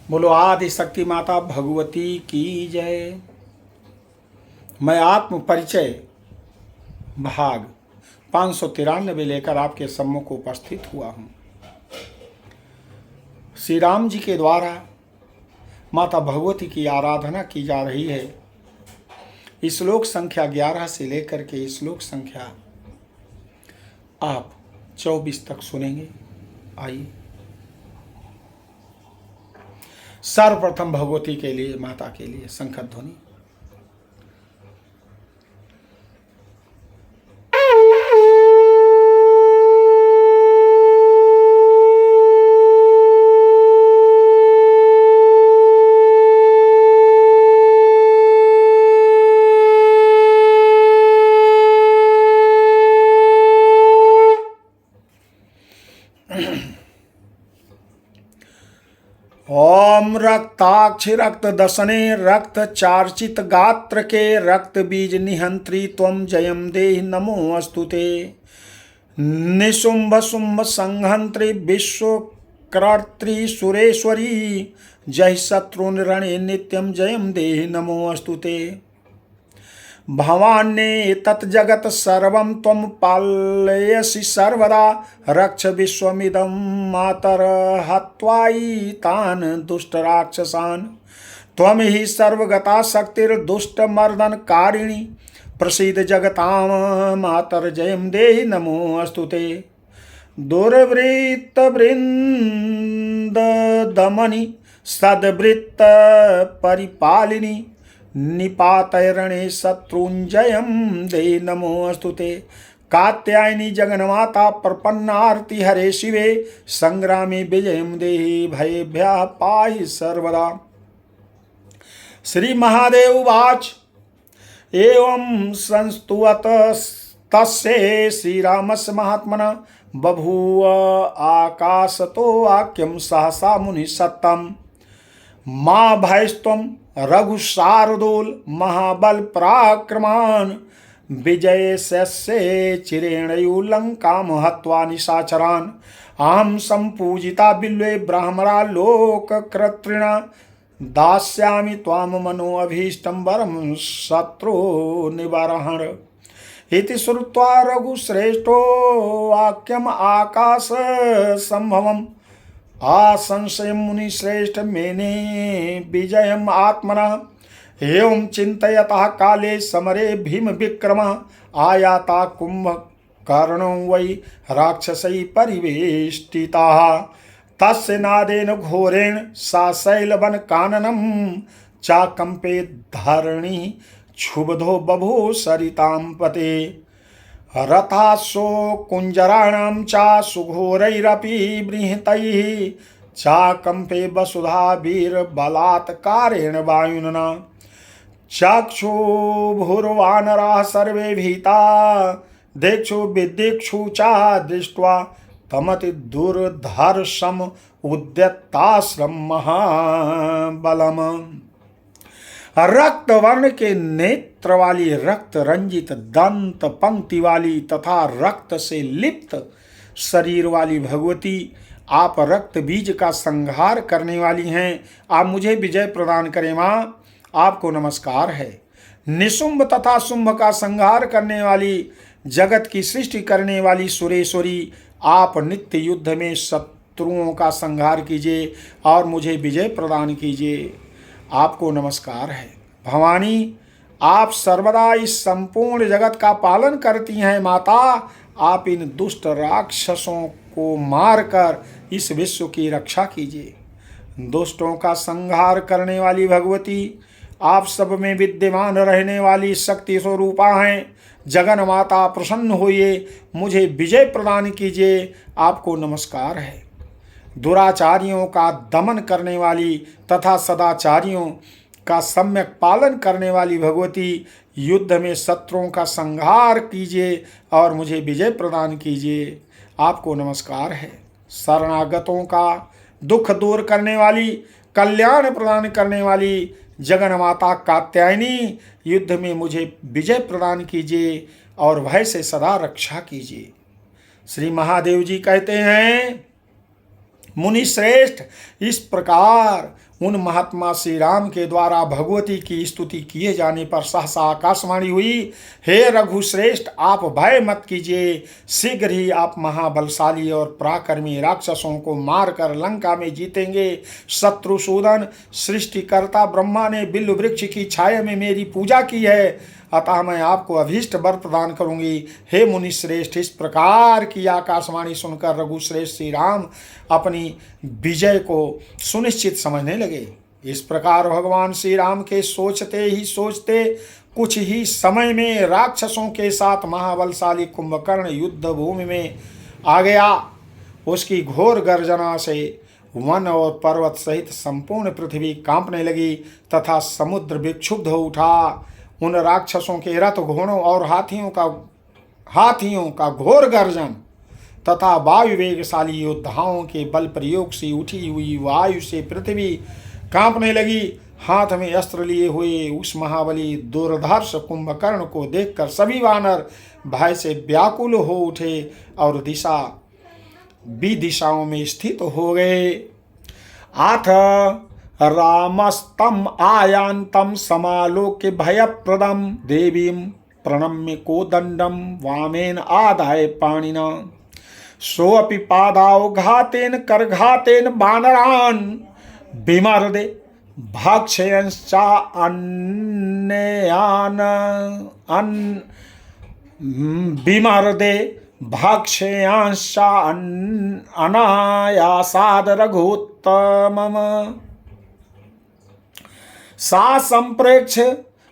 बोलो आदि शक्ति माता भगवती की जय। मैं आत्म परिचय भाग 593 लेकर आपके सम्मुख उपस्थित हुआ हूँ। श्री राम जी के द्वारा माता भगवती की आराधना की जा रही है। श्लोक संख्या 11 से लेकर के श्लोक संख्या आप 24 तक सुनेंगे। आइए सर्वप्रथम भगवती के लिए, माता के लिए शंख ध्वनि। ओम रक्ताक्ष रक्त दशने रक्त चार्चित गात्र के रक्त बीज निहंत्री त्वं जयम देहि नमो अस्तुते। निशुंभ शुंभ संहंत्री विश्वकर्त्री सुरेश्वरी जय शत्रुनरणे नित्यं जयम देहि नमो अस्तुते। भवान्ये तत्जगत सर्वं त्वं पालयसि सर्वदा रक्ष विश्वमिदं मातर हत्वायितान् दुष्टराक्षसान्। त्वं हि सर्वगता शक्तिर्दुष्टमर्दनकारिणी प्रसीद जगतां मातर जयं देहि नमो अस्तुते। दुर्वृत्तवृन्ददमनि सद्वृत्त परिपालिनी निपातय रणे शत्रुंजयं देहि नमो अस्तुते। कात्यायनी जगन्माता प्रपन्नार्ति हरे शिवे संग्रामे विजयं देहि भयेभ्यः पाहि सर्वदा। श्री महादेव उवाच एवं संस्तुवत तस्य श्रीरामस्य महात्मना बभूव आकाशतो वाक्यं सहसा मुनि सत्तम। मा भयस्त्वं रघुशार्दूल महाबल पराक्रमान् विजयस्य चिरेणयुलङ्कां हत्वा निशाचरान्। अहं सम्पूजिता बिल्वे ब्राह्मणा लोककर्तृणा दास्यामि त्वां मनो अभीष्टं वरं शत्रु निवारहर। इति श्रुत्वा रघुश्रेष्ठो वाक्यम् आकाश संभवम् आसंशयं मुनिश्रेष्ठ मेने विजयम् आत्मनः। एवं चिन्तयतः काले समरे भीम विक्रमः आयाता कुम्भकर्णो वै राक्षसैः परिवेष्टिताः। तस्य नादेन घोरेण सा शैलवनकाननं चाकम्पे धरणिः क्षुब्धो बभूव सरितां पते। रथासो कुंजराणां चा सुघोरैरपि बृहतैः चाकंपे वसुधाभिर्बलात्कारेण वायुना। चक्षुर्भुर्वानराः सर्वे भीता दिक्षु विदिक्षु चा दृष्ट्वा तमति दुर्धर्षम् उद्यताश्रम महाबलम्। रक्त वर्ण के नेत्र वाली, रक्त रंजित दंत पंक्ति वाली तथा रक्त से लिप्त शरीर वाली भगवती, आप रक्त बीज का संहार करने वाली हैं। आप मुझे विजय प्रदान करें माँ, आपको नमस्कार है। निशुंभ तथा शुंभ का संहार करने वाली, जगत की सृष्टि करने वाली सुरेश्वरी, आप नित्य युद्ध में शत्रुओं का संहार कीजिए और मुझे विजय प्रदान कीजिए। आपको नमस्कार है। भवानी, आप सर्वदा इस संपूर्ण जगत का पालन करती हैं माता। आप इन दुष्ट राक्षसों को मारकर इस विश्व की रक्षा कीजिए। दुष्टों का संहार करने वाली भगवती, आप सब में विद्यमान रहने वाली शक्ति स्वरूपा हैं। जगन माता प्रसन्न होइए, मुझे विजय प्रदान कीजिए। आपको नमस्कार है। दुराचारियों का दमन करने वाली तथा सदाचारियों का सम्यक पालन करने वाली भगवती, युद्ध में शत्रुओं का संहार कीजिए और मुझे विजय प्रदान कीजिए। आपको नमस्कार है। शरणागतों का दुख दूर करने वाली, कल्याण प्रदान करने वाली जगन माता कात्यायनी, युद्ध में मुझे विजय प्रदान कीजिए और भय से सदा रक्षा कीजिए। श्री महादेव जी कहते हैं, मुनि श्रेष्ठ, इस प्रकार उन महात्मा श्री राम के द्वारा भगवती की स्तुति किए जाने पर सहसा आकाशवाणी हुई, हे रघुश्रेष्ठ, आप भय मत कीजिए, शीघ्र ही आप महाबलशाली और पराक्रमी राक्षसों को मारकर लंका में जीतेंगे। शत्रुसूदन, सृष्टिकर्ता ब्रह्मा ने बिल्व वृक्ष की छाया में मेरी पूजा की है, अतः मैं आपको अभीष्ट वर प्रदान करूंगी। हे मुनि श्रेष्ठ, इस प्रकार की आकाशवाणी सुनकर रघुश्रेष्ठ श्री राम अपनी विजय को सुनिश्चित समझने लगे। इस प्रकार भगवान श्री राम के सोचते ही सोचते कुछ ही समय में राक्षसों के साथ महाबलशाली कुंभकर्ण युद्ध भूमि में आ गया। उसकी घोर गर्जना से वन और पर्वत सहित संपूर्ण पृथ्वी कांपने लगी तथा समुद्र विक्षुब्ध हो उठा। उन राक्षसों के रथ, घोड़ों और हाथियों का घोर गर्जन तथा वायु वेगशाली योद्धाओं के बल प्रयोग से उठी हुई वायु से पृथ्वी कांपने लगी। हाथ में अस्त्र लिए हुए उस महाबली दुर्धर्ष कुंभकर्ण को देखकर सभी वानर भय से व्याकुल हो उठे और दिशाओं में स्थित हो गए। आथ रामस्तम आयांतम समालोक्य भयप्रदम देवीं प्रणम्य कोदंडम वामेन आदाय पाणिना सोऽपि पादावघातेन करघातेन वानरान् विमर्दे भक्षयांश्च अनायासाद रघुत्तमम्। सा संप्रेक्ष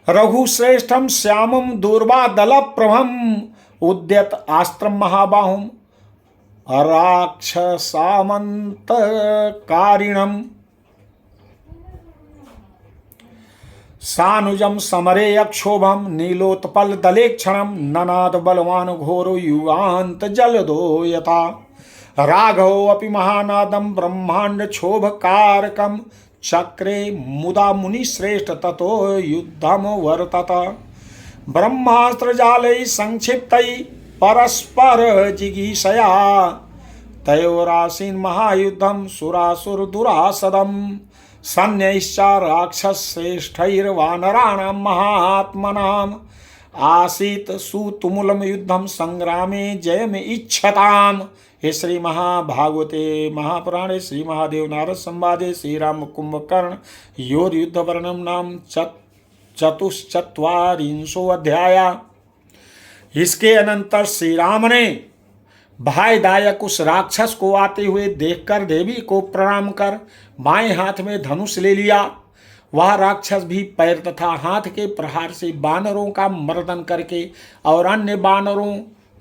रघुश्रेष्ठम श्यामम दूर्वादलप्रभम उद्यत आस्त्रम महाबाहुम राक्षसामन्तकारिणम् सानुजम समरे अक्षोभम नीलोत्पल दलेक्षणम ननाद बलवान घोरो युगांत जलदो यथा राघव अपि महानादम ब्रह्मांड क्षोभकारकम चक्रे मुदा मुनि श्रेष्ठ ततो युद्धम वर्तत ब्रह्मास्त्र जालै संक्षिप्तै परस्पर जिगीषया तयोरासीन महायुद्धम सुरासुर दुरासदम सन्यैश्च राक्षसश्रेष्ठैर्वानराणां महात्मनाम् आसीत सुतुमुलम युद्धम संग्रामे जयम इच्छताम। हे श्री महाभागवते महापुराणे श्री महादेव नारद संवादे श्री राम कुंभकर्ण योर युद्ध वर्णम नाम चतुश्चत्वारिंशो अध्याय। इसके अनंतर श्री राम ने भयदायक उस राक्षस को आते हुए देखकर देवी को प्रणाम कर बाएं हाथ में धनुष ले लिया। वह राक्षस भी पैर तथा हाथ के प्रहार से बानरों का मर्दन करके और अन्य बानरों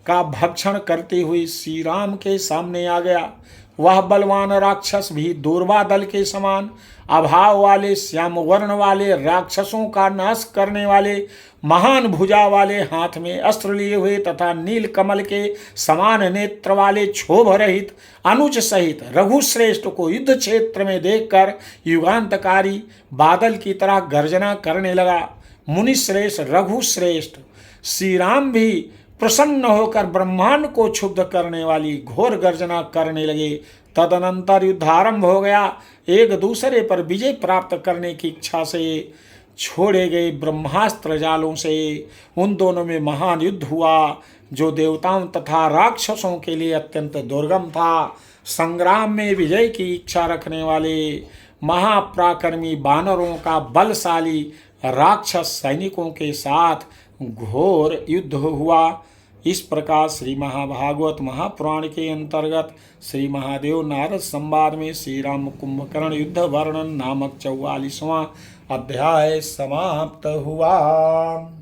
का भक्षण करते हुए श्री राम के सामने आ गया। वह बलवान राक्षस भी दूर्वा दल के समान अभाव वाले श्याम वर्ण वाले राक्षसों का नाश करने वाले महान भुजा वाले हाथ में अस्त्र लिए हुए तथा नील कमल के समान नेत्र वाले क्षोभ रहित अनुज सहित रघुश्रेष्ठ को युद्ध क्षेत्र में देखकर युगांतकारी बादल की तरह गर्जना करने लगा। मुनिश्रेष्ठ रघुश्रेष्ठ श्री राम भी प्रसन्न होकर ब्रह्मांड को क्षुब्ध करने वाली घोर गर्जना करने लगे। तदनंतर युद्ध आरंभ हो गया। एक दूसरे पर विजय प्राप्त करने की इच्छा से छोड़े गए ब्रह्मास्त्र जालों से उन दोनों में महान युद्ध हुआ, जो देवताओं तथा राक्षसों के लिए अत्यंत दुर्गम था। संग्राम में विजय की इच्छा रखने वाले महापराक्रमी बानरों का बलशाली राक्षस सैनिकों के साथ घोर युद्ध हुआ। इस प्रकार श्री महाभागवत महापुराण के अंतर्गत श्री महादेव नारद संवाद में श्री राम कुंभकर्ण युद्ध वर्णन नामक 44वां अध्याय समाप्त हुआ।